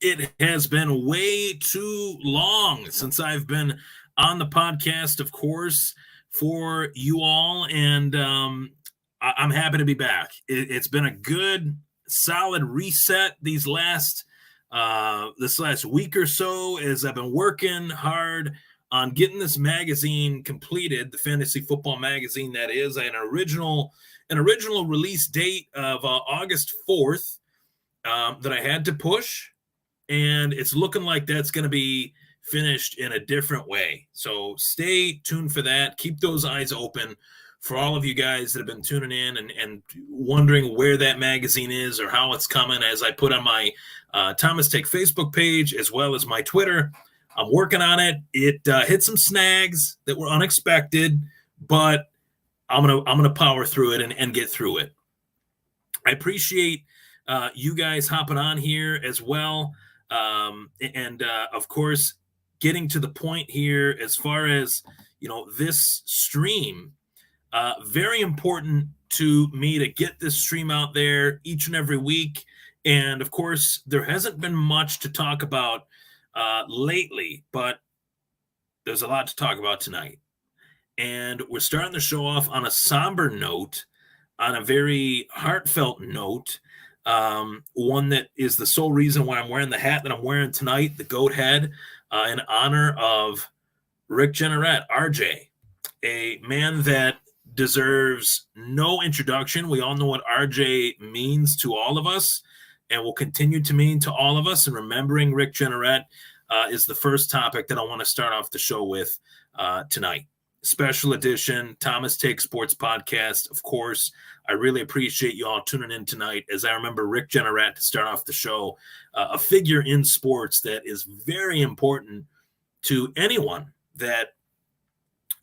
It has been way too long since I've been on the podcast, of course, for you all, and I'm happy to be back. It's been a good, solid reset this last week or so, as I've been working hard on getting this magazine completed, the fantasy football magazine. That is an original release date of August 4th that I had to push, and it's looking like that's going to be finished in a different way. So stay tuned for that. Keep those eyes open for all of you guys that have been tuning in and wondering where that magazine is or how it's coming, as I put on my Thomas Take Facebook page as well as my Twitter. I'm working on it. It hit some snags that were unexpected, but I'm gonna power through it and get through it. I appreciate you guys hopping on here as well. Of course, getting to the point here as far as, this stream, very important to me to get this stream out there each and every week. And of course, there hasn't been much to talk about lately, but there's a lot to talk about tonight. And we're starting the show off on a somber note, on a very heartfelt note. One that is the sole reason why I'm wearing the hat that I'm wearing tonight, the goat head, in honor of Rick Jeanneret, RJ, a man that deserves no introduction. We all know what RJ means to all of us and will continue to mean to all of us. And remembering Rick Jeanneret is the first topic that I want to start off the show with tonight. Special edition Thomas Take Sports Podcast. Of course, I really appreciate you all tuning in tonight, as I remember Rick Jeanneret to start off the show, a figure in sports that is very important to anyone that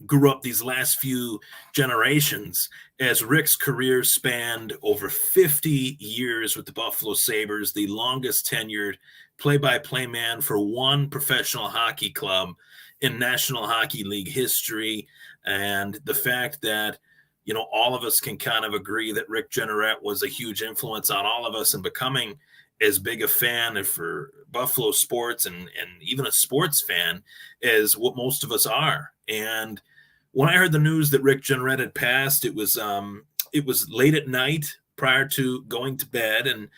grew up these last few generations, as Rick's career spanned over 50 years with the Buffalo Sabres, the longest tenured play-by-play man for one professional hockey club in National Hockey League history. And the fact that, all of us can kind of agree that Rick Jeanneret was a huge influence on all of us in becoming as big a fan for Buffalo sports and even a sports fan as what most of us are. And when I heard the news that Rick Jeanneret had passed, it was late at night prior to going to bed, and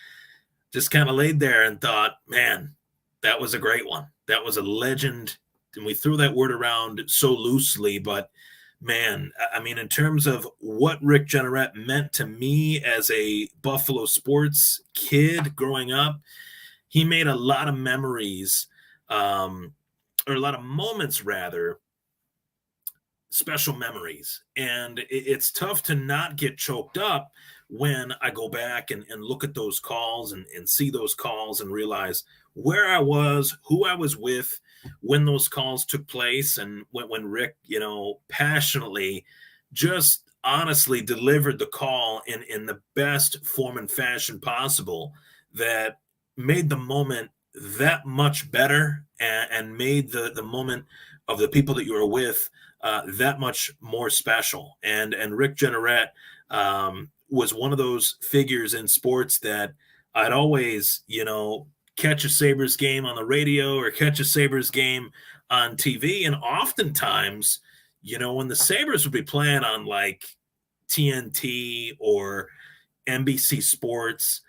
just kind of laid there and thought, man, that was a great one. That was a legend. And we threw that word around so loosely, but man, I mean, in terms of what Rick Jeanneret meant to me as a Buffalo sports kid growing up, he made a lot of memories, or a lot of moments rather, special memories. And it's tough to not get choked up when I go back and look at those calls and see those calls and realize where I was, who I was with when those calls took place, and when Rick, passionately, just honestly delivered the call in the best form and fashion possible, that made the moment that much better and made the moment of the people that you were with that much more special. And Rick Jeanneret was one of those figures in sports that I'd always, catch a Sabres game on the radio or catch a Sabres game on TV. And oftentimes, when the Sabres would be playing on like TNT or NBC Sports,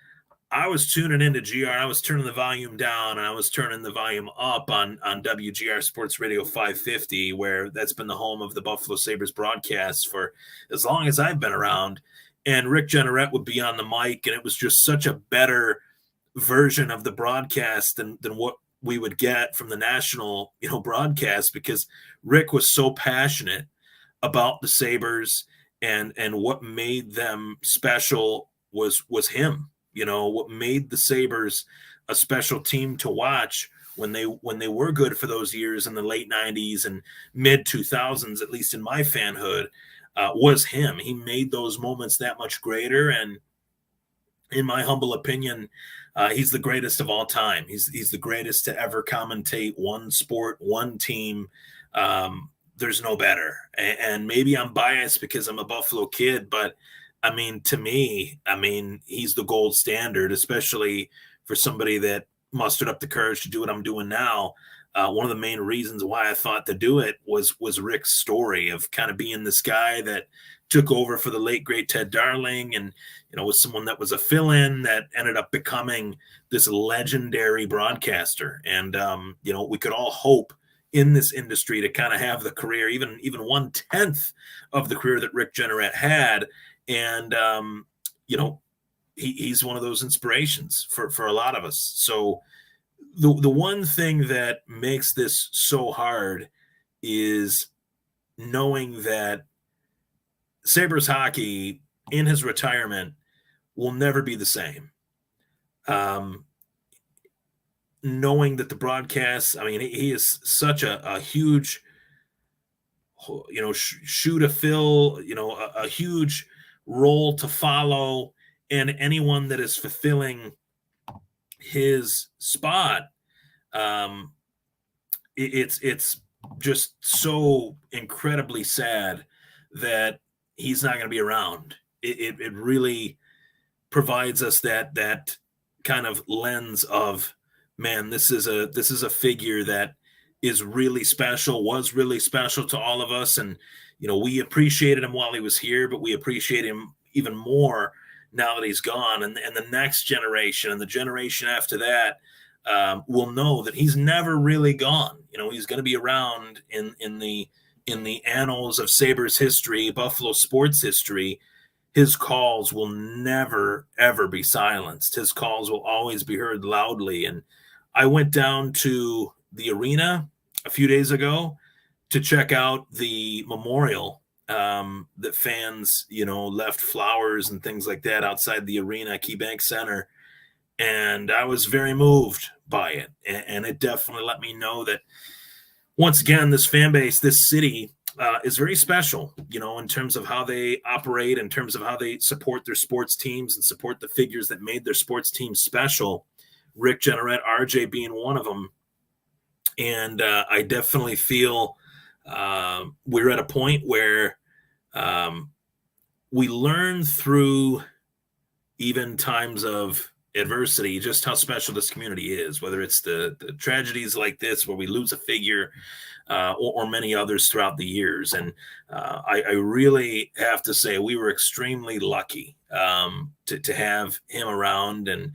I was tuning into GR. I was turning the volume down and I was turning the volume up on WGR Sports Radio 550, where that's been the home of the Buffalo Sabres broadcasts for as long as I've been around. And Rick Jeanneret would be on the mic, and it was just such a better version of the broadcast than what we would get from the national, broadcast, because Rick was so passionate about the Sabres, and what made them special was him. What made the Sabres a special team to watch when they were good for those years in the late 90s and mid 2000s, at least in my fanhood, was him. He made those moments that much greater. And in my humble opinion, he's the greatest of all time. He's the greatest to ever commentate one sport, one team. There's no better. And maybe I'm biased because I'm a Buffalo kid, but I mean, to me, he's the gold standard, especially for somebody that mustered up the courage to do what I'm doing now, one of the main reasons why I thought to do it was Rick's story of kind of being this guy that took over for the late great Ted Darling, and was someone that was a fill-in that ended up becoming this legendary broadcaster. And we could all hope in this industry to kind of have the career, even 1/10 of the career that Rick Jeanneret had. And he's one of those inspirations for a lot of us. So the one thing that makes this so hard is knowing that Sabres hockey in his retirement will never be the same. Knowing that the broadcast, I mean, he is such a huge, shoe to fill, a huge role to follow, and anyone that is fulfilling his spot, it's just so incredibly sad that he's not going to be around. It really provides us that kind of lens of, man, this is a figure that is really special, was really special to all of us. And, we appreciated him while he was here, but we appreciate him even more now that he's gone. And the next generation and the generation after that will know that he's never really gone. He's going to be around in the annals of Sabres history, Buffalo sports history. His calls will never, ever be silenced. His calls will always be heard loudly. And I went down to the arena a few days ago to check out the memorial that fans, left flowers and things like that outside the arena, KeyBank Center. And I was very moved by it. And it definitely let me know that, once again, this fan base, this city is very special, in terms of how they operate, in terms of how they support their sports teams and support the figures that made their sports teams special. Rick Jeanneret, RJ being one of them. And I definitely feel we're at a point where we learn through even times of adversity just how special this community is, whether it's the tragedies like this where we lose a figure or many others throughout the years. And I really have to say we were extremely lucky to have him around. And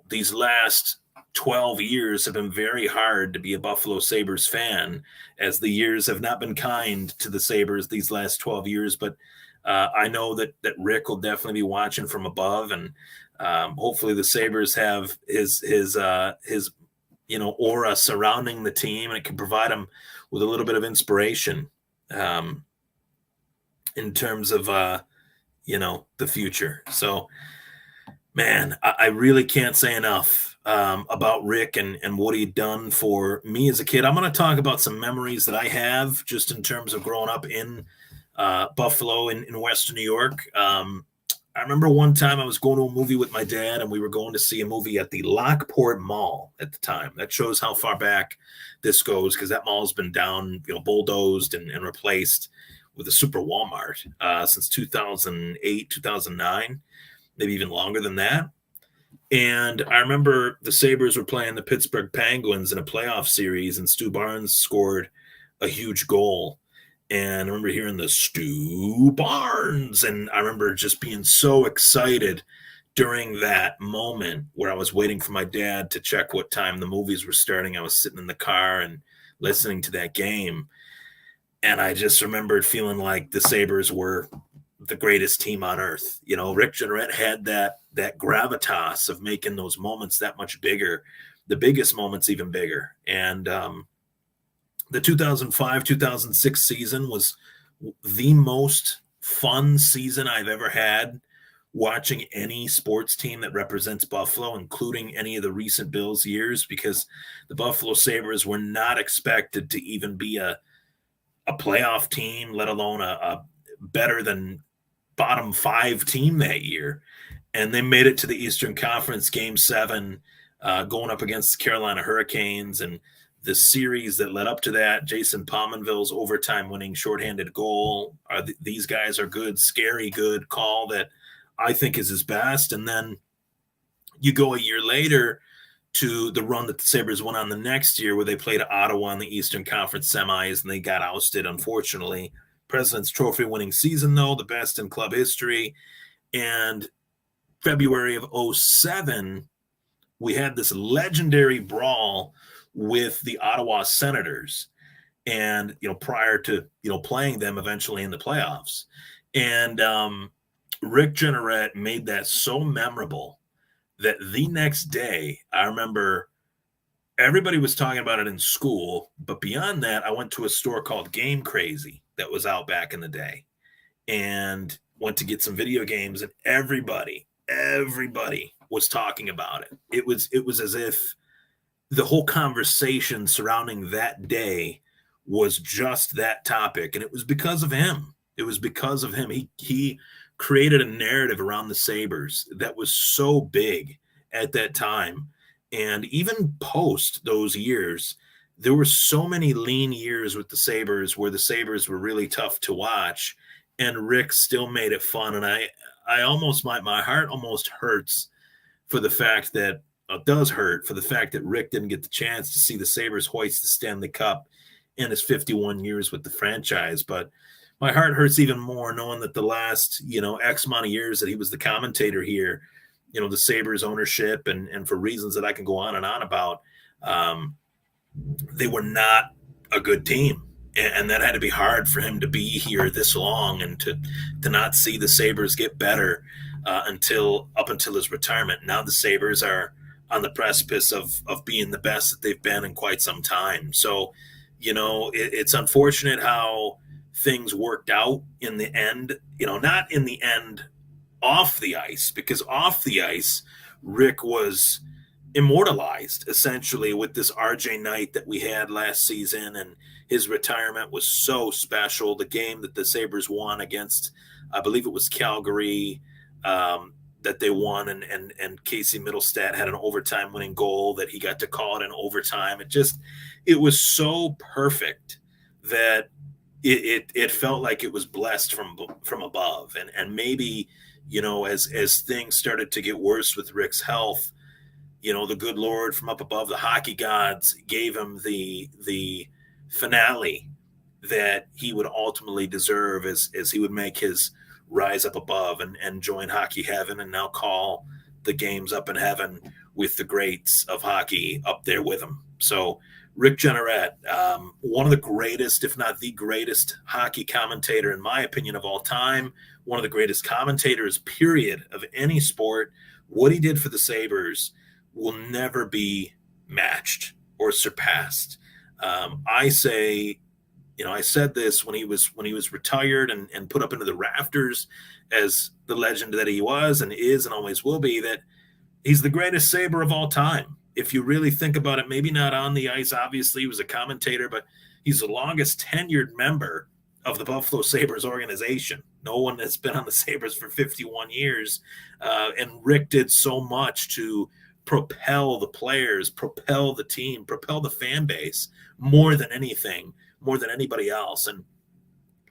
these last 12 years have been very hard to be a Buffalo Sabres fan, as the years have not been kind to the Sabres these last 12 years. But I know that Rick will definitely be watching from above, and hopefully the Sabres have his aura surrounding the team, and it can provide him with a little bit of inspiration in terms of the future. So, man, I really can't say enough about Rick and what he'd done for me as a kid. I'm going to talk about some memories that I have just in terms of growing up in Buffalo in Western New York. I remember one time I was going to a movie with my dad, and we were going to see a movie at the Lockport Mall at the time. That shows how far back this goes, because that mall's been down, bulldozed and replaced with a super Walmart since 2008, 2009, maybe even longer than that. And I remember the Sabres were playing the Pittsburgh Penguins in a playoff series, and Stu Barnes scored a huge goal. And I remember hearing the Stu Barnes, and I remember just being so excited during that moment where I was waiting for my dad to check what time the movies were starting. I was sitting in the car and listening to that game. And I just remembered feeling like the Sabres were the greatest team on earth. Rick Jeanneret had that gravitas of making those moments that much bigger, the biggest moments even bigger. And the 2005-2006 season was the most fun season I've ever had watching any sports team that represents Buffalo, including any of the recent Bills years, because the Buffalo Sabres were not expected to even be a playoff team, let alone a better than bottom 5 team that year. And they made it to the Eastern Conference Game 7, going up against the Carolina Hurricanes. And the series that led up to that, Jason Pominville's overtime winning shorthanded goal. These guys are good, scary good call that I think is his best. And then you go a year later to the run that the Sabres went on the next year, where they played Ottawa in the Eastern Conference semis and they got ousted, unfortunately. President's Trophy winning season, though, the best in club history. And February of 2007, we had this legendary brawl with the Ottawa Senators, and prior to playing them eventually in the playoffs. And Rick Jeanneret made that so memorable that the next day, I remember everybody was talking about it in school, but beyond that, I went to a store called Game Crazy that was out back in the day, and went to get some video games, and everybody was talking about it. It was as if the whole conversation surrounding that day was just that topic, and it was because of him. It was because of him. He created a narrative around the Sabres that was so big at that time. And even post those years, there were so many lean years with the Sabres where the Sabres were really tough to watch, and Rick still made it fun. And I almost, my heart almost hurts for the fact that, it does hurt for the fact that Rick didn't get the chance to see the Sabres hoist the Stanley Cup in his 51 years with the franchise. But my heart hurts even more knowing that the last, X amount of years that he was the commentator here, the Sabres ownership, and for reasons that I can go on and on about, they were not a good team. And that had to be hard for him to be here this long and to not see the Sabres get better up until his retirement. Now the Sabres are on the precipice of being the best that they've been in quite some time. So, it's unfortunate how things worked out in the end, not in the end off the ice, because off the ice, Rick was immortalized essentially with this RJ night that we had last season, and his retirement was so special. The game that the Sabres won against, I believe it was Calgary, that they won, and Casey Middlestat had an overtime winning goal that he got to call it in overtime. It was so perfect that it felt like it was blessed from above. And maybe, as things started to get worse with Rick's health, the good Lord from up above, the hockey gods, gave him the finale that he would ultimately deserve as he would make his rise up above and join hockey heaven, and now call the games up in heaven with the greats of hockey up there with him. So Rick Jeanneret, one of the greatest, if not the greatest hockey commentator, in my opinion, of all time, one of the greatest commentators, period, of any sport. What he did for the Sabres will never be matched or surpassed. I say, I said this when he was retired and put up into the rafters as the legend that he was and is and always will be, that he's the greatest Sabre of all time. If you really think about it, maybe not on the ice, obviously he was a commentator, but he's the longest tenured member of the Buffalo Sabres organization. No one has been on the Sabres for 51 years. And Rick did so much to propel the players, propel the team, propel the fan base more than anything, more than anybody else. And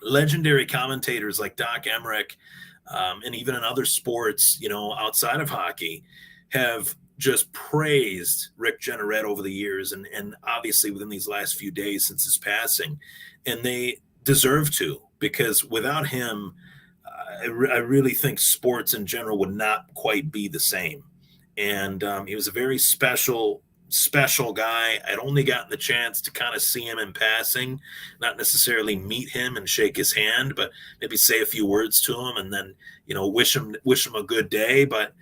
legendary commentators like Doc Emmerich, and even in other sports, outside of hockey, have just praised Rick Jeanneret over the years, and obviously within these last few days since his passing. And they deserve to, because without him, I really think sports in general would not quite be the same. And he was a very special guy. I'd only gotten the chance to kind of see him in passing, not necessarily meet him and shake his hand, but maybe say a few words to him and then, wish him a good day. But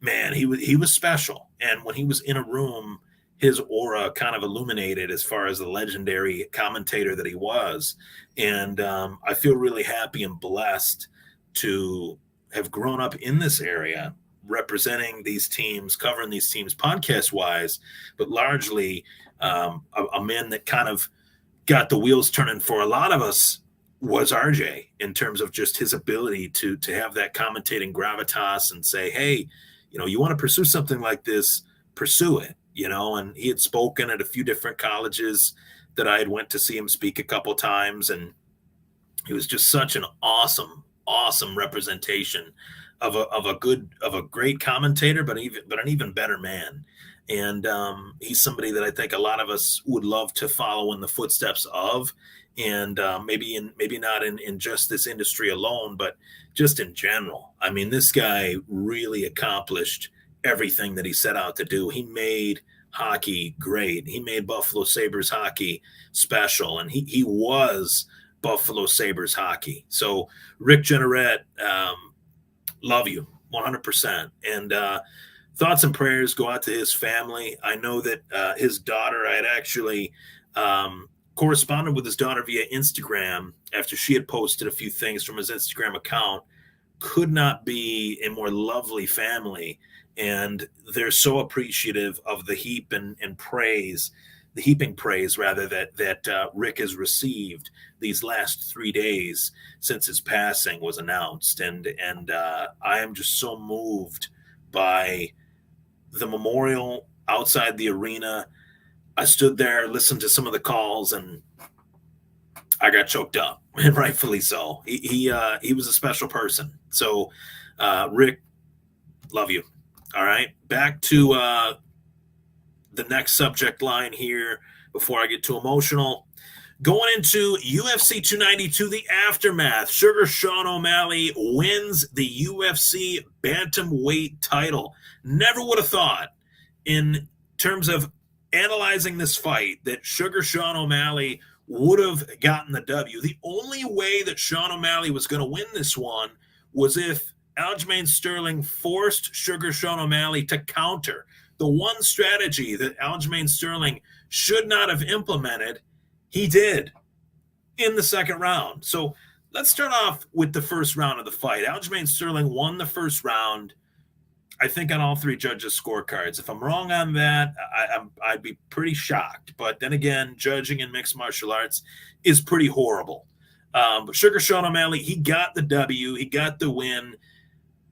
man, he was special. And when he was in a room, his aura kind of illuminated as far as the legendary commentator that he was. And I feel really happy and blessed to have grown up in this area, representing these teams, covering these teams podcast wise, but largely a man that kind of got the wheels turning for a lot of us was RJ, in terms of just his ability to have that commentating gravitas and say, hey, you want to pursue something like this, pursue it, and he had spoken at a few different colleges that I had went to see him speak a couple times. And he was just such an awesome representation of a great commentator, but an even better man. And he's somebody that I think a lot of us would love to follow in the footsteps of, and maybe not in just this industry alone, but just in general. I mean, this guy really accomplished everything that he set out to do. He made hockey great. He made Buffalo Sabres hockey special, and he was Buffalo Sabres hockey. So Rick Jeanneret, love you 100%. And thoughts and prayers go out to his family. I know that his daughter, I had actually corresponded with his daughter via Instagram after she had posted a few things from his Instagram account. Could not be a more lovely family. And they're so appreciative of the heaping praise rather that Rick has received these last 3 days since his passing was announced. And I am just so moved by the memorial outside the arena. I stood there, listened to some of the calls, and I got choked up, and rightfully so. He was a special person. So, Rick, love you. All right, back to the next subject line here before I get too emotional. Going into UFC 292, the aftermath. Sugar Sean O'Malley wins the UFC bantamweight title. Never would have thought, in terms of analyzing this fight, that Sugar Sean O'Malley would have gotten the W. The only way that Sean O'Malley was going to win this one was if Aljamain Sterling forced Sugar Sean O'Malley to counter. The one strategy that Aljamain Sterling should not have implemented, he did in the second round. So let's start off with the first round of the fight. Aljamain Sterling won the first round, I think, on all three judges' scorecards. If I'm wrong on that, I'd be pretty shocked. But then again, judging in mixed martial arts is pretty horrible. But Sugar Sean O'Malley, he got the W, he got the win,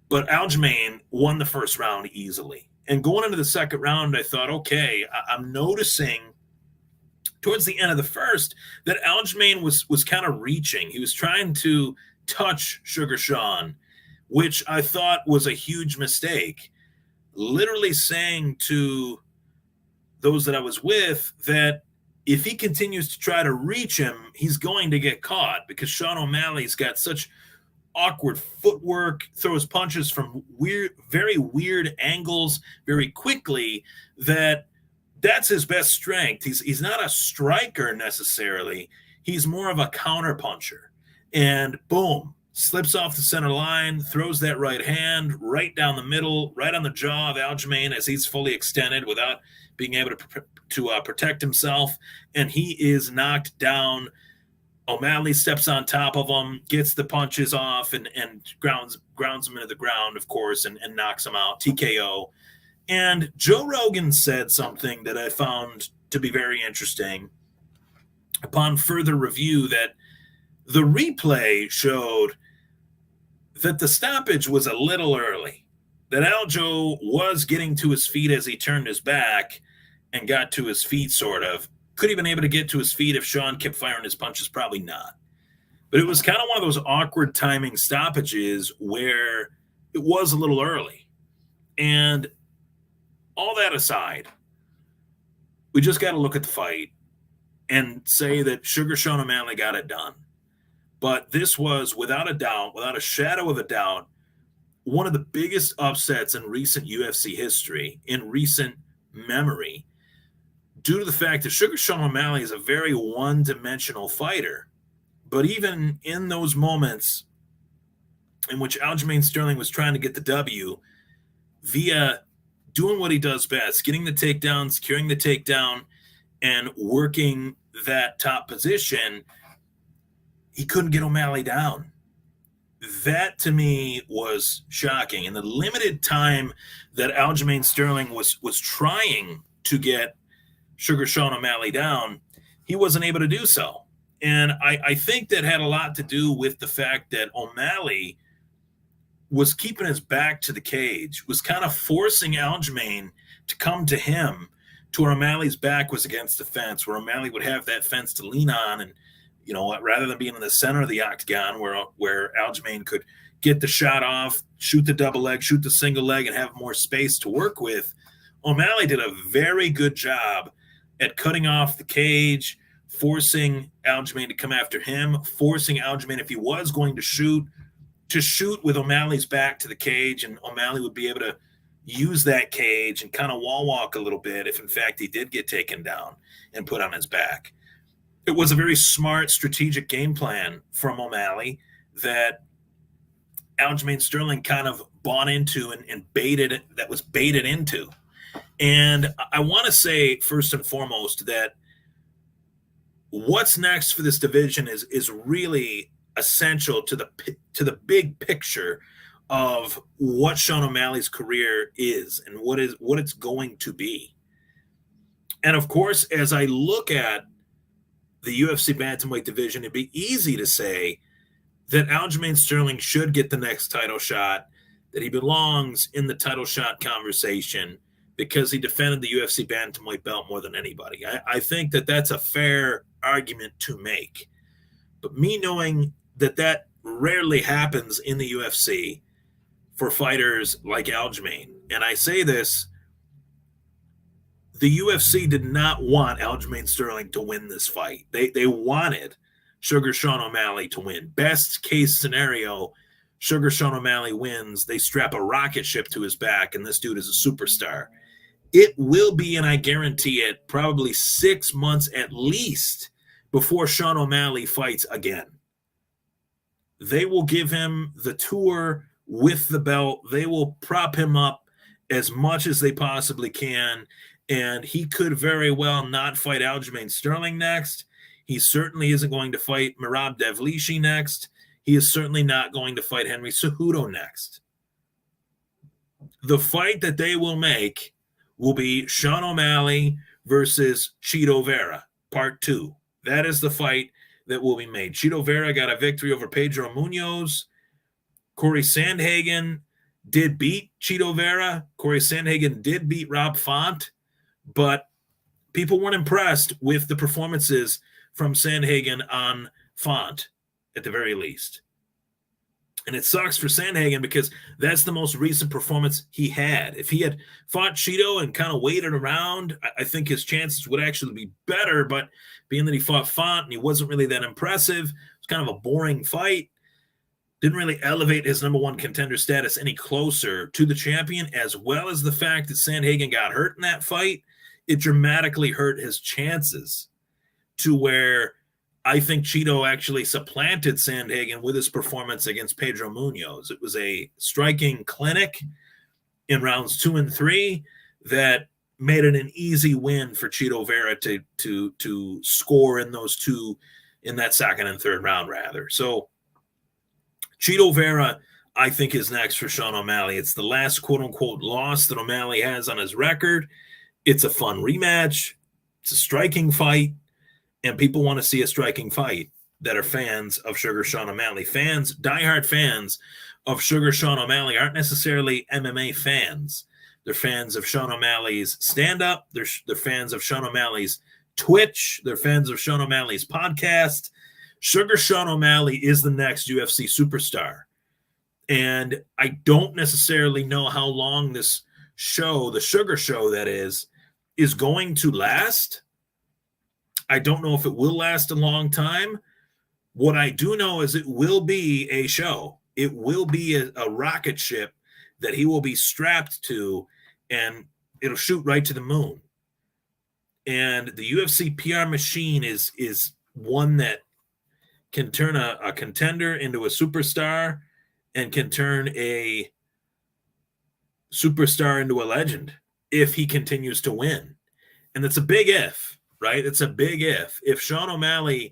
but Aljamain won the first round easily. And going into the second round, I thought, okay, I'm noticing towards the end of the first that Aljamain was kind of reaching. He was trying to touch Sugar Sean, which I thought was a huge mistake. Literally saying to those that I was with that if he continues to try to reach him, he's going to get caught, because Sean O'Malley's got such awkward footwork, throws punches from very weird angles very quickly, that's his best strength. He's not a striker necessarily. He's more of a counter puncher. And boom, slips off the center line, throws that right hand right down the middle, right on the jaw of Aljamain as he's fully extended without being able to protect himself. And he is knocked down. O'Malley steps on top of him, gets the punches off, and grounds him into the ground, of course, and knocks him out, TKO. And Joe Rogan said something that I found to be very interesting upon further review, that the replay showed that the stoppage was a little early, that Aljo was getting to his feet as he turned his back and got to his feet, sort of. Could he have been able to get to his feet if Sean kept firing his punches? Probably not. But it was kind of one of those awkward timing stoppages where it was a little early. And all that aside, we just got to look at the fight and say that Sugar Sean O'Malley got it done. But this was, without a doubt, without a shadow of a doubt, one of the biggest upsets in recent UFC history, in recent memory, due to the fact that Sugar Sean O'Malley is a very one-dimensional fighter. But even in those moments in which Aljamain Sterling was trying to get the W via doing what he does best, getting the takedown, securing the takedown, and working that top position, he couldn't get O'Malley down. That, to me, was shocking. In the limited time that Aljamain Sterling was trying to get Sugar Sean O'Malley down, he wasn't able to do so. And I think that had a lot to do with the fact that O'Malley was keeping his back to the cage, was kind of forcing Aljamain to come to him, to where O'Malley's back was against the fence, where O'Malley would have that fence to lean on. And, rather than being in the center of the octagon where Aljamain could get the shot off, shoot the double leg, shoot the single leg, and have more space to work with. O'Malley did a very good job at cutting off the cage, forcing Aljamain to come after him, forcing Aljamain, if he was going to shoot with O'Malley's back to the cage, and O'Malley would be able to use that cage and kind of wall walk a little bit if, in fact, he did get taken down and put on his back. It was a very smart, strategic game plan from O'Malley that Aljamain Sterling kind of bought into and was baited into. And I want to say, first and foremost, that what's next for this division is really essential to the big picture of what Sean O'Malley's career is and what it's going to be. And of course, as I look at the UFC bantamweight division, it'd be easy to say that Aljamain Sterling should get the next title shot, that he belongs in the title shot conversation because he defended the UFC bantamweight belt more than anybody. I think that that's a fair argument to make. But me knowing that rarely happens in the UFC for fighters like Aljamain, and I say this, the UFC did not want Aljamain Sterling to win this fight. They wanted Sugar Sean O'Malley to win. Best case scenario, Sugar Sean O'Malley wins. They strap a rocket ship to his back, and this dude is a superstar. It will be, and I guarantee it, probably 6 months at least before Sean O'Malley fights again. They will give him the tour with the belt. They will prop him up as much as they possibly can, and he could very well not fight Aljamain Sterling next. He certainly isn't going to fight Merab Devlishi next. He is certainly not going to fight Henry Cejudo next. The fight that they will make will be Sean O'Malley versus Chito Vera, part 2. That is the fight that will be made. Chito Vera got a victory over Pedro Munoz. Corey Sandhagen did beat Chito Vera. Corey Sandhagen did beat Rob Font, but people weren't impressed with the performances from Sandhagen on Font, at the very least. And it sucks for Sandhagen because that's the most recent performance he had. If he had fought Chito and kind of waited around, I think his chances would actually be better. But being that he fought Font and he wasn't really that impressive, it was kind of a boring fight. Didn't really elevate his number one contender status any closer to the champion, as well as the fact that Sandhagen got hurt in that fight. It dramatically hurt his chances to where I think Chito actually supplanted Sandhagen with his performance against Pedro Munoz. It was a striking clinic in rounds 2 and 3 that made it an easy win for Chito Vera to score in those two, in that second and third round, rather. So Chito Vera, I think, is next for Sean O'Malley. It's the last quote-unquote loss that O'Malley has on his record. It's a fun rematch. It's a striking fight. And people want to see a striking fight that are fans of Sugar Sean O'Malley. Fans, diehard fans of Sugar Sean O'Malley aren't necessarily MMA fans. They're fans of Sean O'Malley's stand-up. They're fans of Sean O'Malley's Twitch. They're fans of Sean O'Malley's podcast. Sugar Sean O'Malley is the next UFC superstar. And I don't necessarily know how long this show, the Sugar Show that is going to last. I don't know if it will last a long time. What I do know is it will be a show. It will be a rocket ship that he will be strapped to, and it'll shoot right to the moon. And the UFC PR machine is one that can turn a contender into a superstar and can turn a superstar into a legend if he continues to win. And it's a big if. Right? It's a big if. If Sean O'Malley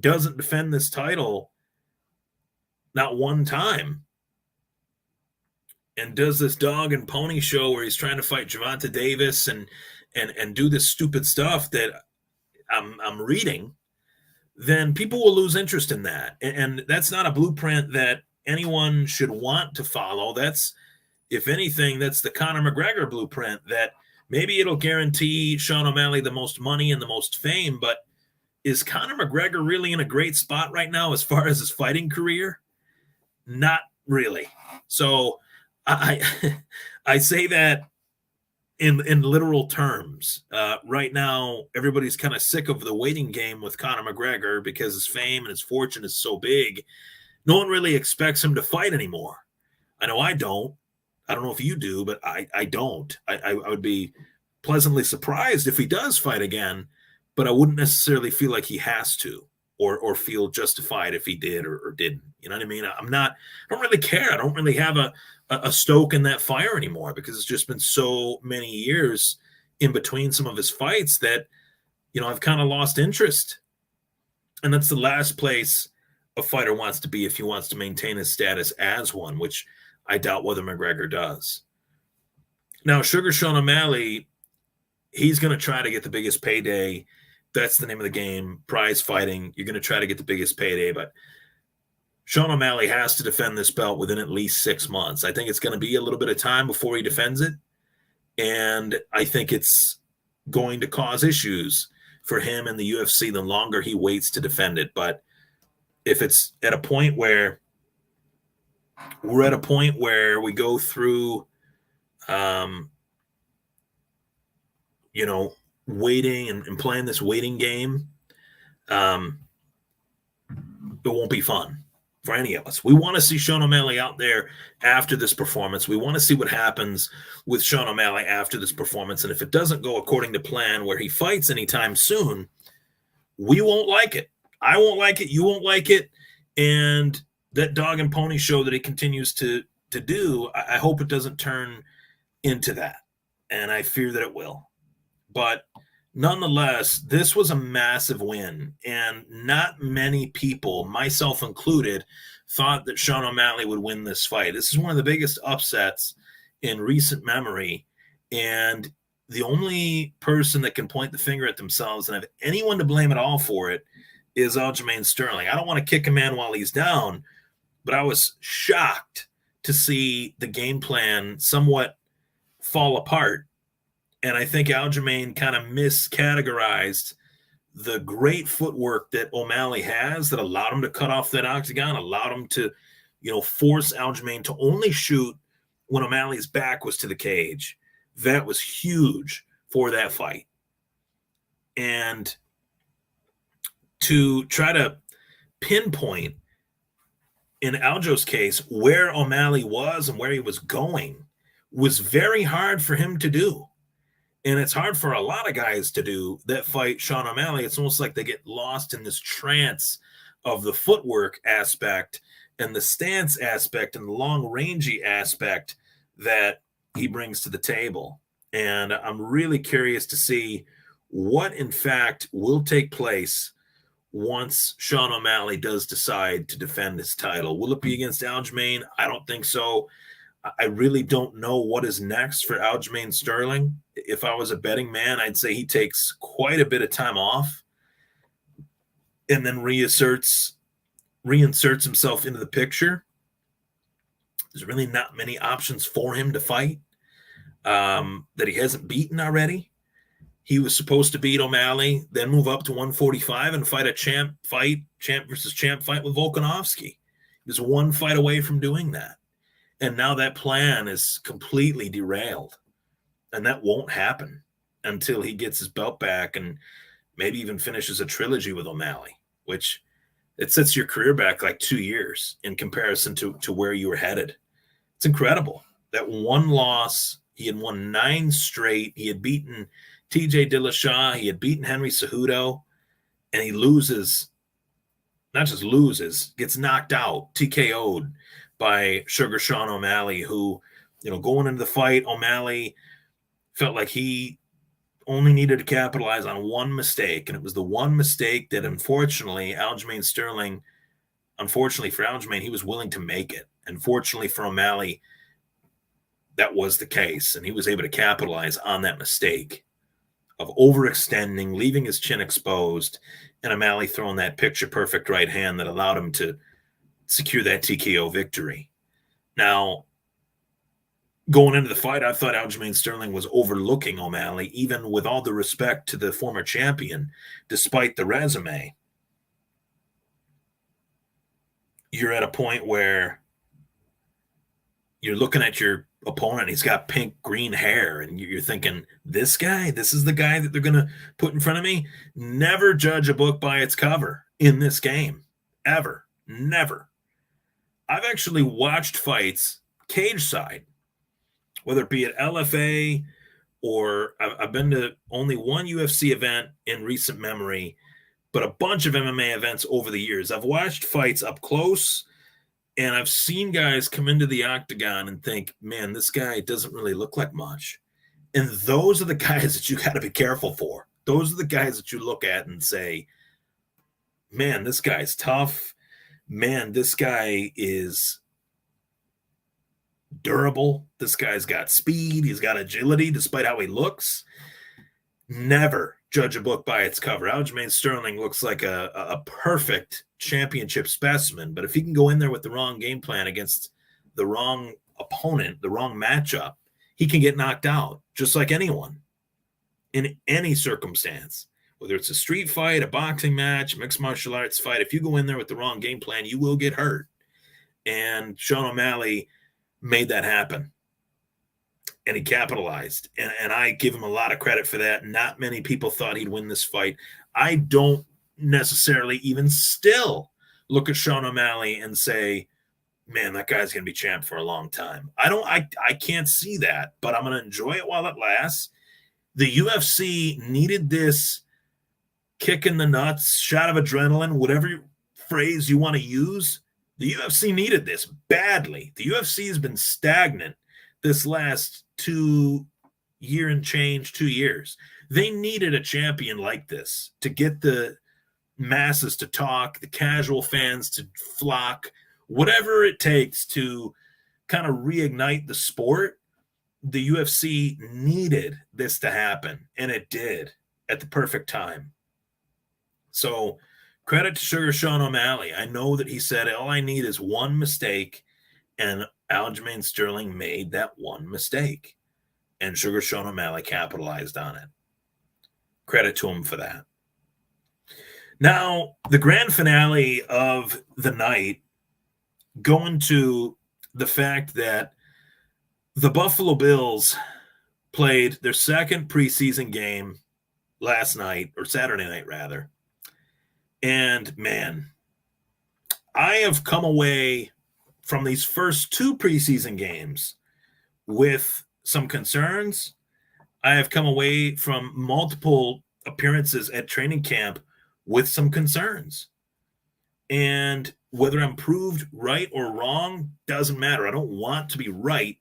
doesn't defend this title not one time and does this dog and pony show where he's trying to fight Gervonta Davis and do this stupid stuff that I'm reading, then people will lose interest in that. And that's not a blueprint that anyone should want to follow. That's, if anything, that's the Conor McGregor blueprint, that maybe it'll guarantee Sean O'Malley the most money and the most fame, but is Conor McGregor really in a great spot right now as far as his fighting career? Not really. So I I say that in literal terms. Right now, everybody's kind of sick of the waiting game with Conor McGregor because his fame and his fortune is so big. No one really expects him to fight anymore. I know I don't. I don't know if you do, but I don't. I would be pleasantly surprised if he does fight again, but I wouldn't necessarily feel like he has to or feel justified if he did or didn't. You know what I mean? I don't really care. I don't really have a stoke in that fire anymore because it's just been so many years in between some of his fights that, I've kind of lost interest. And that's the last place a fighter wants to be if he wants to maintain his status as one, which I doubt whether McGregor does. Now, Sugar Sean O'Malley, he's going to try to get the biggest payday. That's the name of the game, prize fighting. You're going to try to get the biggest payday, but Sean O'Malley has to defend this belt within at least 6 months. I think it's going to be a little bit of time before he defends it, and I think it's going to cause issues for him in the UFC the longer he waits to defend it. But if it's at a point where we go through, waiting and playing this waiting game, it won't be fun for any of us. We want to see Sean O'Malley out there after this performance. We want to see what happens with Sean O'Malley after this performance. And if it doesn't go according to plan where he fights anytime soon, we won't like it. I won't like it. You won't like it. And that dog and pony show that he continues to do, I hope it doesn't turn into that. And I fear that it will. But nonetheless, this was a massive win. And not many people, myself included, thought that Sean O'Malley would win this fight. This is one of the biggest upsets in recent memory. And the only person that can point the finger at themselves and have anyone to blame at all for it is Aljamain Sterling. I don't want to kick a man while he's down, but I was shocked to see the game plan somewhat fall apart. And I think Aljamain kind of miscategorized the great footwork that O'Malley has that allowed him to cut off that octagon, allowed him to, force Aljamain to only shoot when O'Malley's back was to the cage. That was huge for that fight. And to try to pinpoint, in Aljo's case, where O'Malley was and where he was going was very hard for him to do. And it's hard for a lot of guys to do that fight Sean O'Malley. It's almost like they get lost in this trance of the footwork aspect and the stance aspect and the long-rangey aspect that he brings to the table. And I'm really curious to see what, in fact, will take place once Sean O'Malley does decide to defend his title. Will it be against Aljamain? I don't think so. I really don't know what is next for Aljamain Sterling. If I was a betting man, I'd say he takes quite a bit of time off and then reinserts himself into the picture. There's really not many options for him to fight that he hasn't beaten already. He was supposed to beat O'Malley, then move up to 145 and fight a champ versus champ fight with Volkanovski. He was one fight away from doing that. And now that plan is completely derailed. And that won't happen until he gets his belt back and maybe even finishes a trilogy with O'Malley, which it sets your career back like 2 years in comparison to where you were headed. It's incredible. That one loss, he had won 9 straight. He had beaten TJ Dillashaw. He had beaten Henry Cejudo. And he loses, not just loses, gets knocked out, TKO'd by Sugar Sean O'Malley, who, going into the fight, O'Malley felt like he only needed to capitalize on one mistake. And it was the one mistake that, unfortunately, for Aljamain, he was willing to make it. Unfortunately for O'Malley, that was the case. And he was able to capitalize on that mistake of overextending, leaving his chin exposed, and O'Malley throwing that picture-perfect right hand that allowed him to secure that TKO victory. Now, going into the fight, I thought Aljamain Sterling was overlooking O'Malley, even with all the respect to the former champion, despite the resume. You're at a point where you're looking at your opponent, he's got pink green hair, and you're thinking, this guy, this is the guy that they're going to put in front of me. Never judge a book by its cover in this game, ever. Never. I've actually watched fights cage side, whether it be at LFA or I've been to only one UFC event in recent memory, but a bunch of MMA events over the years. I've watched fights up close, and I've seen guys come into the octagon and think, man, this guy doesn't really look like much. And those are the guys that you got to be careful for. Those are the guys that you look at and say, man, this guy's tough. Man, this guy is durable. This guy's got speed. He's got agility despite how he looks. Never judge a book by its cover. Aljamain Sterling looks like a perfect championship specimen, but if he can go in there with the wrong game plan against the wrong opponent, the wrong matchup, he can get knocked out, just like anyone in any circumstance. Whether it's a street fight, a boxing match, mixed martial arts fight, if you go in there with the wrong game plan, you will get hurt. And Sean O'Malley made that happen. And he capitalized. And I give him a lot of credit for that. Not many people thought he'd win this fight. I don't necessarily even still look at Sean O'Malley and say, man, that guy's going to be champ for a long time. I can't see that, but I'm going to enjoy it while it lasts. The UFC needed this kick in the nuts, shot of adrenaline, whatever phrase you want to use. The UFC needed this badly. The UFC has been stagnant this last 2 years. They needed a champion like this to get the masses to talk, the casual fans to flock, whatever it takes to kind of reignite the sport. The UFC needed this to happen, and it did at the perfect time. So credit to Sugar Sean O'Malley. I know that he said, all I need is one mistake, and Aljamain Sterling made that one mistake, and Sugar Sean O'Malley capitalized on it. Credit to him for that. Now, the grand finale of the night, going to the fact that the Buffalo Bills played their second preseason game last night, or Saturday night, rather. And, man, I have come away from these first 2 preseason games with some concerns. I have come away from multiple appearances at training camp with some concerns. And whether I'm proved right or wrong doesn't matter. I don't want to be right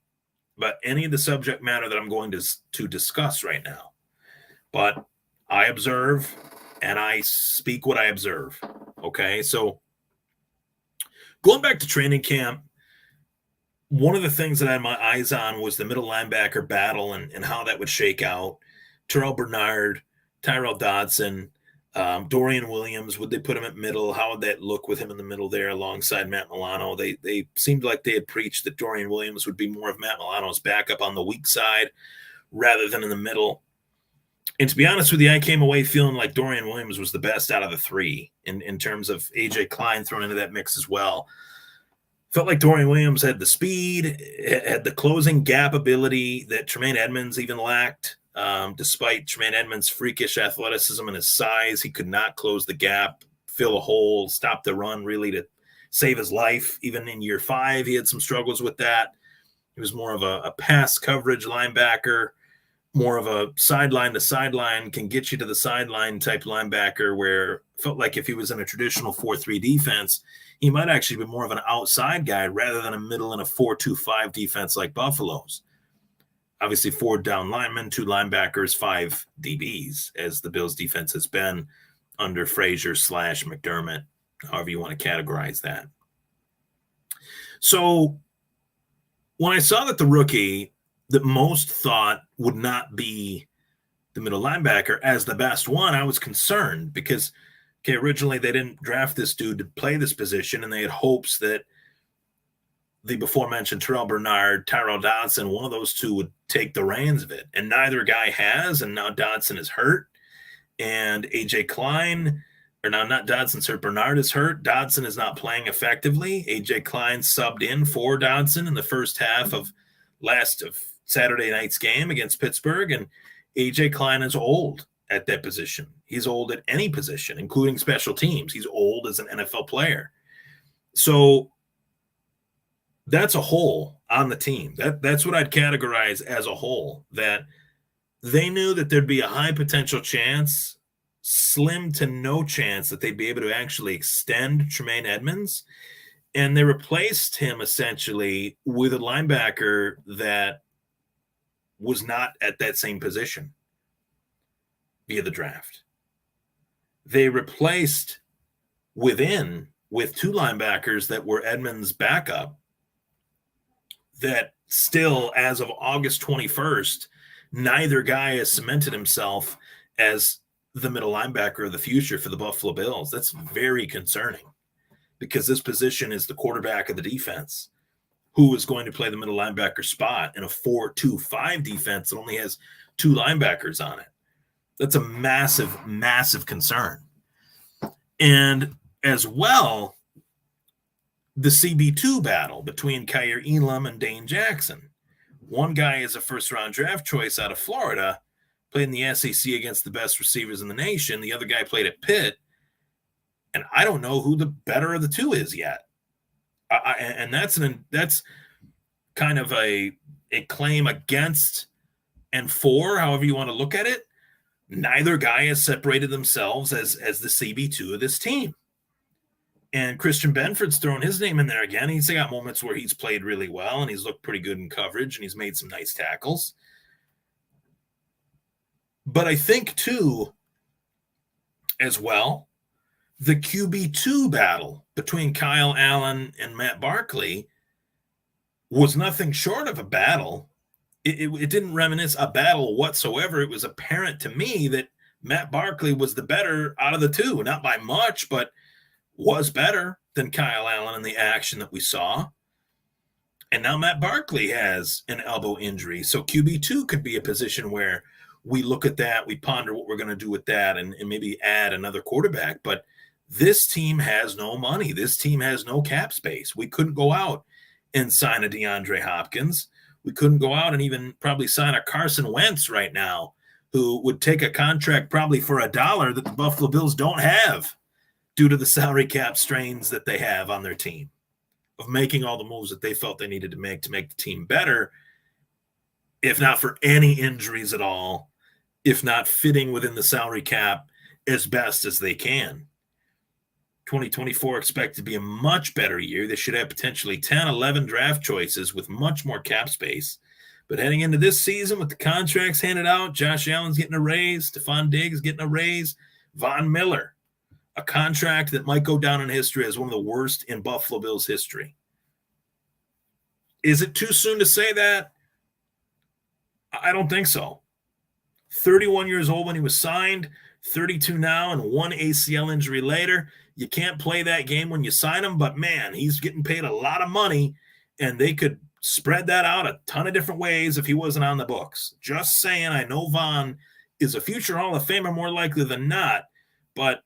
about any of the subject matter that I'm going to discuss right now. But I observe and I speak what I observe. Okay, so going back to training camp, one of the things that I had my eyes on was the middle linebacker battle and how that would shake out. Terrell Bernard, Tyrell Dodson, Dorian Williams, would they put him at middle? How would that look with him in the middle there alongside Matt Milano? They seemed like they had preached that Dorian Williams would be more of Matt Milano's backup on the weak side rather than in the middle. And to be honest with you, I came away feeling like Dorian Williams was the best out of the 3 in terms of A.J. Klein thrown into that mix as well. Felt like Dorian Williams had the speed, had the closing gap ability that Tremaine Edmonds even lacked. Despite Tremaine Edmonds' freakish athleticism and his size, he could not close the gap, fill a hole, stop the run really to save his life. Even in year 5, he had some struggles with that. He was more of a pass coverage linebacker, more of a sideline to sideline, can get you to the sideline type linebacker, where felt like if he was in a traditional 4-3 defense, he might actually be more of an outside guy rather than a middle in a 4-2-5 defense like Buffalo's. Obviously, 4 down linemen, 2 linebackers, 5 DBs, as the Bills' defense has been under Frazier / McDermott, however you want to categorize that. So when I saw that the rookie that most thought would not be the middle linebacker as the best one, I was concerned because, okay, originally they didn't draft this dude to play this position, and they had hopes that the before-mentioned Terrell Bernard, Tyrell Dodson, one of those 2 would take the reins of it. And neither guy has, and now Dodson is hurt. And A.J. Klein, or now not Dodson's hurt. Bernard is hurt. Dodson is not playing effectively. AJ Klein subbed in for Dodson in the first half of Saturday night's game against Pittsburgh. And AJ Klein is old at that position. He's old at any position, including special teams. He's old as an NFL player. So that's a hole on the team. That's what I'd categorize as a hole, that they knew that there'd be a high potential chance, slim to no chance, that they'd be able to actually extend Tremaine Edmunds. And they replaced him essentially with a linebacker that was not at that same position via the draft. They replaced with two linebackers that were Edmunds' backup, that still, as of August 21st, neither guy has cemented himself as the middle linebacker of the future for the Buffalo Bills. That's very concerning, because this position is the quarterback of the defense, who is going to play the middle linebacker spot in a 4-2-5 defense that only has two linebackers on it. That's a massive, massive concern. And as well, the CB2 battle between Kaiir Elam and Dane Jackson. One guy is a first-round draft choice out of Florida, played in the SEC against the best receivers in the nation. The other guy played at Pitt, and I don't know who the better of the two is yet. And that's kind of a claim against and for, however you want to look at it. Neither guy has separated themselves as the CB2 of this team. And Christian Benford's thrown his name in there again. He's got moments where he's played really well and he's looked pretty good in coverage and he's made some nice tackles. But I think, too, as well, the QB2 battle between Kyle Allen and Matt Barkley was nothing short of a battle. It didn't reminisce a battle whatsoever. It was apparent to me that Matt Barkley was the better out of the two, not by much, but was better than Kyle Allen in the action that we saw. And now Matt Barkley has an elbow injury. So QB2 could be a position where we look at that, we ponder what we're going to do with that, and maybe add another quarterback. But this team has no money. This team has no cap space. We couldn't go out and sign a DeAndre Hopkins. We couldn't go out and even probably sign a Carson Wentz right now, who would take a contract probably for $1 that the Buffalo Bills don't have due to the salary cap strains that they have on their team, of making all the moves that they felt they needed to make the team better, if not for any injuries at all, if not fitting within the salary cap as best as they can. 2024 expected to be a much better year. They should have potentially 10, 11 draft choices with much more cap space. But heading into this season with the contracts handed out, Josh Allen's getting a raise, Stephon Diggs getting a raise, Von Miller, a contract that might go down in history as one of the worst in Buffalo Bills history. Is it too soon to say that? I don't think so. 31 years old when he was signed, 32 now, and one ACL injury later. You can't play that game when you sign him, but man, he's getting paid a lot of money, and they could spread that out a ton of different ways if he wasn't on the books. Just saying, I know Von is a future Hall of Famer more likely than not, but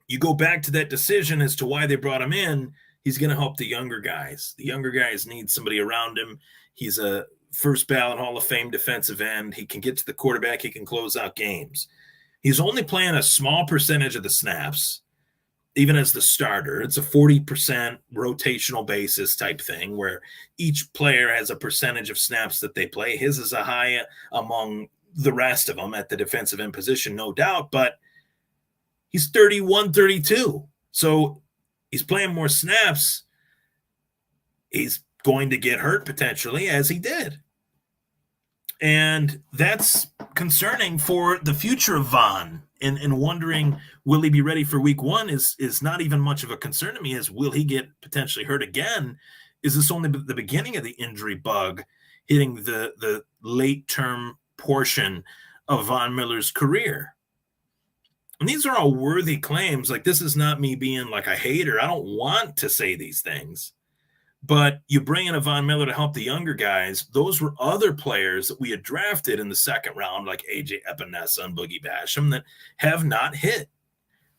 you go back to that decision as to why they brought him in, he's going to help the younger guys. The younger guys need somebody around him. He's a first ballot Hall of Fame defensive end. He can get to the quarterback. He can close out games. He's only playing a small percentage of the snaps, even as the starter. It's a 40% rotational basis type thing where each player has a percentage of snaps that they play. His is a high among the rest of them at the defensive end position, no doubt, but he's 31, 32. So he's playing more snaps. He's going to get hurt potentially, as he did. And that's concerning for the future of Von. And wondering, will he be ready for week one is not even much of a concern to me, as will he get potentially hurt again? Is this only the beginning of the injury bug hitting the late-term portion of Von Miller's career? And these are all worthy claims. Like, this is not me being like a hater. I don't want to say these things. But you bring in a Von Miller to help the younger guys. Those were other players that we had drafted in the second round, like AJ Epinesa and Boogie Basham, that have not hit.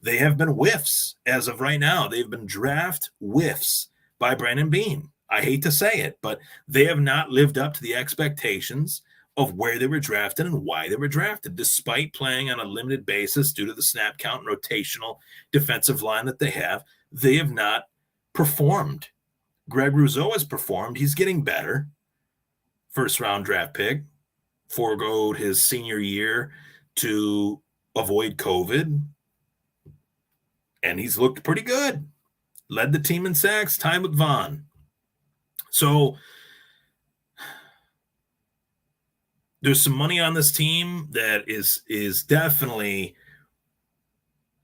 they have been whiffs as of right now. They've been draft whiffs by Brandon Beane. I hate to say it, but they have not lived up to the expectations of where they were drafted and why they were drafted, despite playing on a limited basis due to the snap count and rotational defensive line that they have. They have not performed. Greg Rousseau has performed. He's getting better. First round draft pick, foregoed his senior year to avoid COVID, and he's looked pretty good. Led the team in sacks, tied with Vaughn. So there's some money on this team that is definitely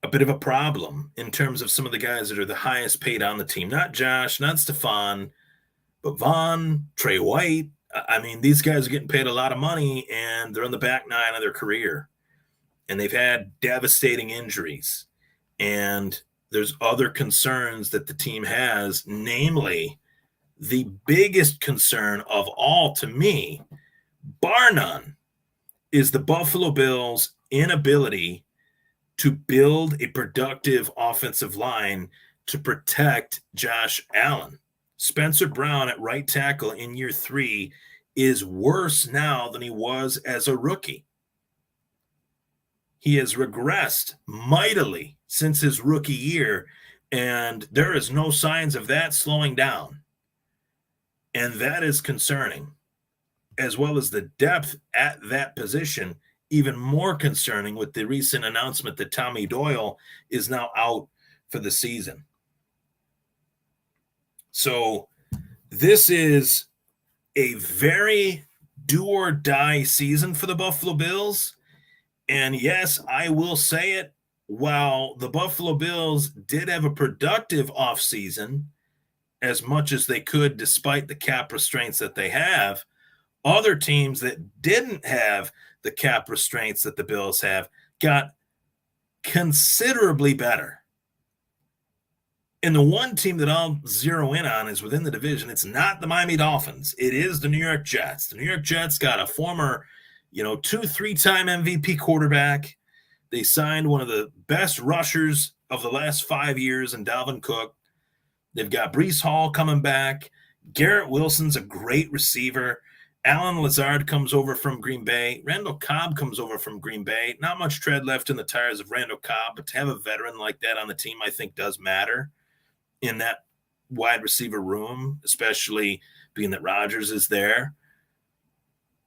a bit of a problem in terms of some of the guys that are the highest paid on the team. Not Josh, not Stephon, but Vaughn, Trey White. I mean, these guys are getting paid a lot of money, and they're on the back nine of their career. And they've had devastating injuries. And there's other concerns that the team has, namely the biggest concern of all to me, bar none, is the Buffalo Bills' inability to build a productive offensive line to protect Josh Allen. Spencer Brown at right tackle in year 3 is worse now than he was as a rookie. He has regressed mightily since his rookie year, and there is no signs of that slowing down. And that is concerning, as well as the depth at that position, even more concerning with the recent announcement that Tommy Doyle is now out for the season. So this is a very do-or-die season for the Buffalo Bills. And yes, I will say it, while the Buffalo Bills did have a productive offseason, as much as they could despite the cap restraints that they have, other teams that didn't have the cap restraints that the Bills have got considerably better. And the one team that I'll zero in on is within the division. It's not the Miami Dolphins. It is the New York Jets. The New York Jets got a former, 2-3-time MVP quarterback. They signed one of the best rushers of the last 5 years in Dalvin Cook. They've got Breece Hall coming back. Garrett Wilson's a great receiver. Alan Lazard comes over from Green Bay. Randall Cobb comes over from Green Bay. Not much tread left in the tires of Randall Cobb, but to have a veteran like that on the team, I think does matter in that wide receiver room, especially being that Rodgers is there.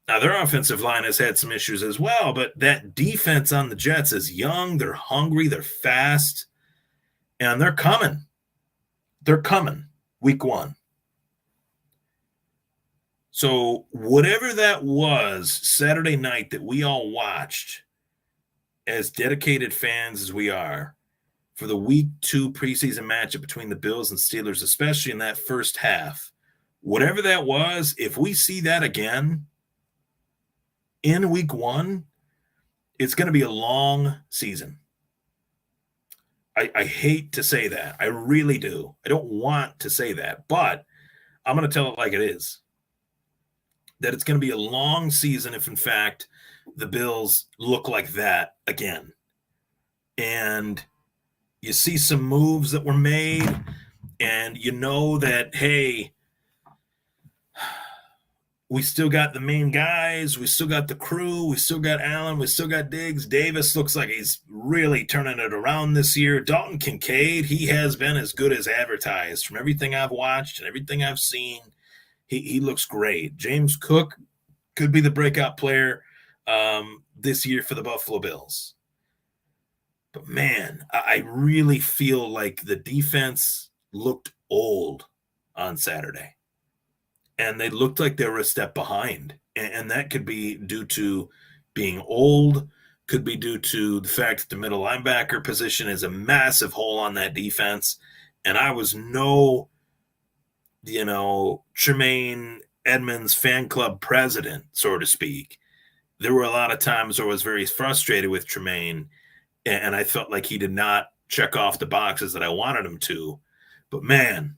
Now, their offensive line has had some issues as well, but that defense on the Jets is young. They're hungry. They're fast. And they're coming. They're coming week 1. So whatever that was Saturday night that we all watched, as dedicated fans as we are, for the week 2 preseason matchup between the Bills and Steelers, especially in that first half, whatever that was, if we see that again in week 1, it's going to be a long season. I hate to say that. I really do. I don't want to say that, but I'm going to tell it like it is. That it's going to be a long season if, in fact, the Bills look like that again. And you see some moves that were made, and you know that, hey, we still got the main guys. We still got the crew. We still got Allen. We still got Diggs. Davis looks like he's really turning it around this year. Dalton Kincaid, he has been as good as advertised from everything I've watched and everything I've seen. He looks great. James Cook could be the breakout player this year for the Buffalo Bills. But, man, I really feel like the defense looked old on Saturday. And they looked like they were a step behind. And that could be due to being old, could be due to the fact that the middle linebacker position is a massive hole on that defense. And I was no, Tremaine Edmonds fan club president, so to speak. There were a lot of times where I was very frustrated with Tremaine, and I felt like he did not check off the boxes that I wanted him to. But, man,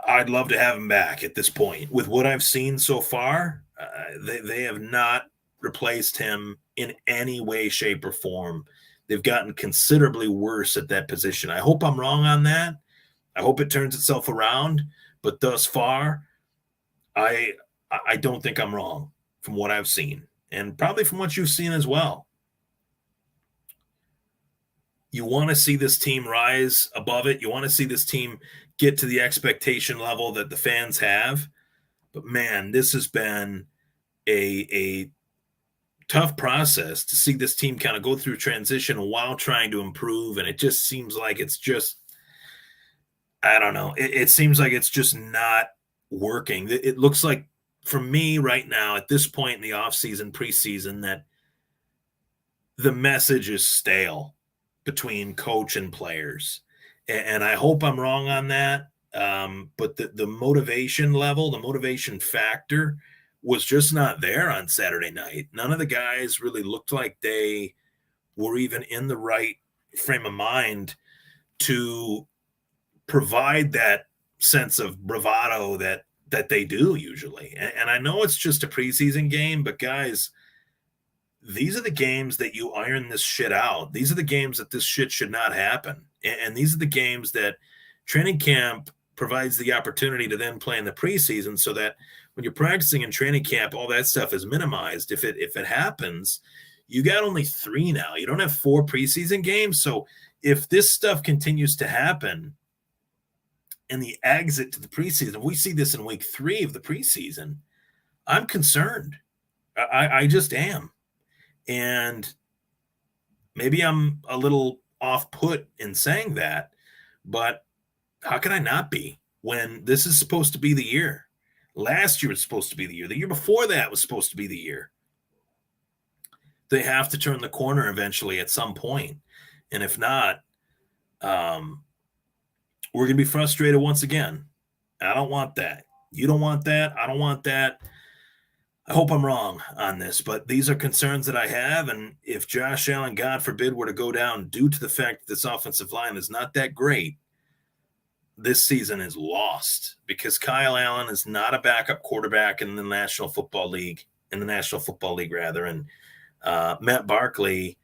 I'd love to have him back at this point. With what I've seen so far, they have not replaced him in any way, shape, or form. they've gotten considerably worse at that position. I hope I'm wrong on that. I hope it turns itself around. But thus far, I don't think I'm wrong from what I've seen, and probably from what you've seen as well. You want to see this team rise above it. You want to see this team get to the expectation level that the fans have. But man, this has been a tough process to see this team kind of go through transition while trying to improve. And it just seems like it's just, I don't know. It seems like it's just not working. It looks like, for me right now, at this point in the offseason, preseason, that the message is stale between coach and players. And I hope I'm wrong on that. But the motivation level, the motivation factor was just not there on Saturday night. None of the guys really looked like they were even in the right frame of mind to provide that sense of bravado that they do usually. And I know it's just a preseason game, but guys, these are the games that you iron this shit out. These are the games that this shit should not happen. And these are the games that training camp provides the opportunity to then play in the preseason, so that when you're practicing in training camp, all that stuff is minimized. If it happens, you got only 3 now. You don't have 4 preseason games. So if this stuff continues to happen in the exit to the preseason, we see this in week 3 of the preseason, I'm concerned. I just am. And maybe I'm a little off put in saying that, but how can I not be when this is supposed to be the year? Last year was supposed to be the year. The year before that was supposed to be the year. They have to turn the corner eventually at some point. And if not, we're going to be frustrated once again. I don't want that. You don't want that. I don't want that. I hope I'm wrong on this, but these are concerns that I have. And if Josh Allen, God forbid, were to go down due to the fact that this offensive line is not that great, this season is lost, because Kyle Allen is not a backup quarterback in the National Football League, and Matt Barkley,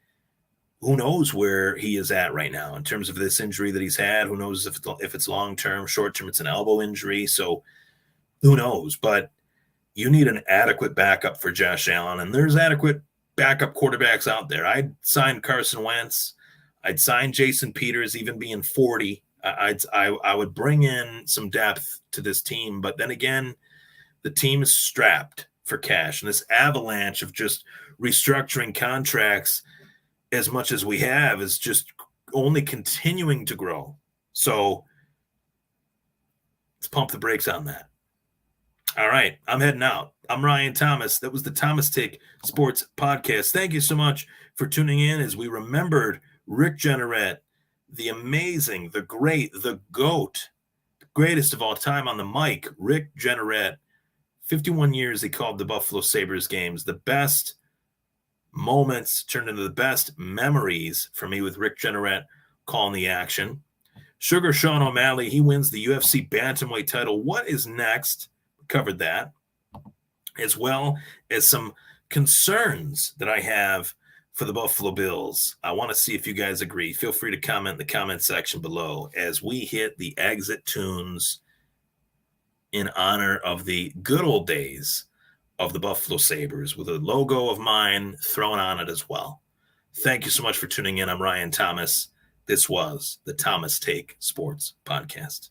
who knows where he is at right now in terms of this injury that he's had. Who knows if it's long-term, short-term, it's an elbow injury. So who knows? But you need an adequate backup for Josh Allen, and there's adequate backup quarterbacks out there. I'd sign Carson Wentz. I'd sign Jason Peters, even being 40. I would bring in some depth to this team, but then again, the team is strapped for cash, and this avalanche of just restructuring contracts as much as we have is just only continuing to grow. So let's pump the brakes on that. All right, I'm heading out. I'm Ryan Thomas. That was the Thomas Take Sports Podcast. Thank you so much for tuning in as we remembered Rick Jeanneret, the amazing, the great, the GOAT, the greatest of all time on the mic, Rick Jeanneret. 51 years he called the Buffalo Sabres games. The best moments turned into the best memories for me with Rick Jeanneret calling the action. Sugar Sean O'Malley, he wins the UFC bantamweight title. What is next? We covered that, as well as some concerns that I have for the Buffalo Bills. I want to see if you guys agree. Feel free to comment in the comment section below as we hit the exit tunes in honor of the good old days of the Buffalo Sabres, with a logo of mine thrown on it as well. Thank you so much for tuning in. I'm Ryan Thomas. This was the Thomas Take Sports Podcast.